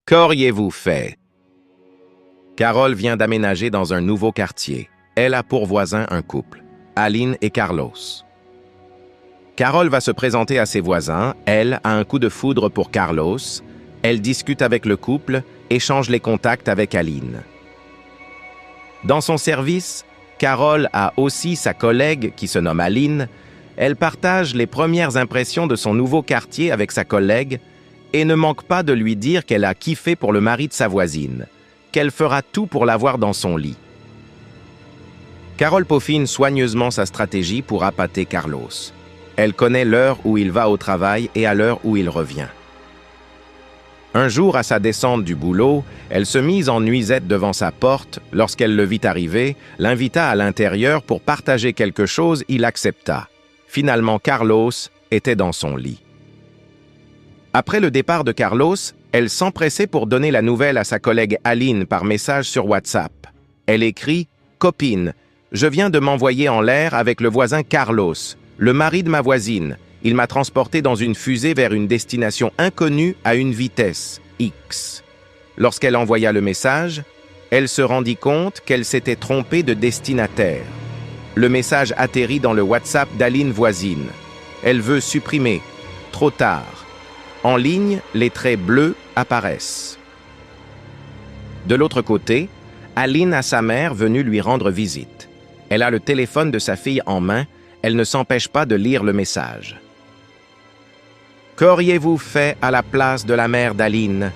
Qu'auriez-vous fait? Carole vient d'aménager dans un nouveau quartier. Elle a pour voisins un couple, Aline et Carlos. Carole va se présenter à ses voisins, elle a un coup de foudre pour Carlos, elle discute avec le couple, échange les contacts avec Aline. Dans son service, Carole a aussi sa collègue qui se nomme Aline. Elle partage les premières impressions de son nouveau quartier avec sa collègue et ne manque pas de lui dire qu'elle a kiffé pour le mari de sa voisine, qu'elle fera tout pour l'avoir dans son lit. Carole peaufine soigneusement sa stratégie pour appâter Carlos. Elle connaît l'heure où il va au travail et à l'heure où il revient. Un jour, à sa descente du boulot, elle se mise en nuisette devant sa porte. Lorsqu'elle le vit arriver, l'invita à l'intérieur pour partager quelque chose, il accepta. Finalement, Carlos était dans son lit. Après le départ de Carlos, elle s'empressait pour donner la nouvelle à sa collègue Aline par message sur WhatsApp. Elle écrit « Copine, je viens de m'envoyer en l'air avec le voisin Carlos, le mari de ma voisine. Il m'a transporté dans une fusée vers une destination inconnue à une vitesse, X. » Lorsqu'elle envoya le message, elle se rendit compte qu'elle s'était trompée de destinataire. Le message atterrit dans le WhatsApp d'Aline voisine. Elle veut supprimer. Trop tard. En ligne, les traits bleus apparaissent. De l'autre côté, Aline a sa mère venue lui rendre visite. Elle a le téléphone de sa fille en main, elle ne s'empêche pas de lire le message. « Qu'auriez-vous fait à la place de la mère d'Aline ?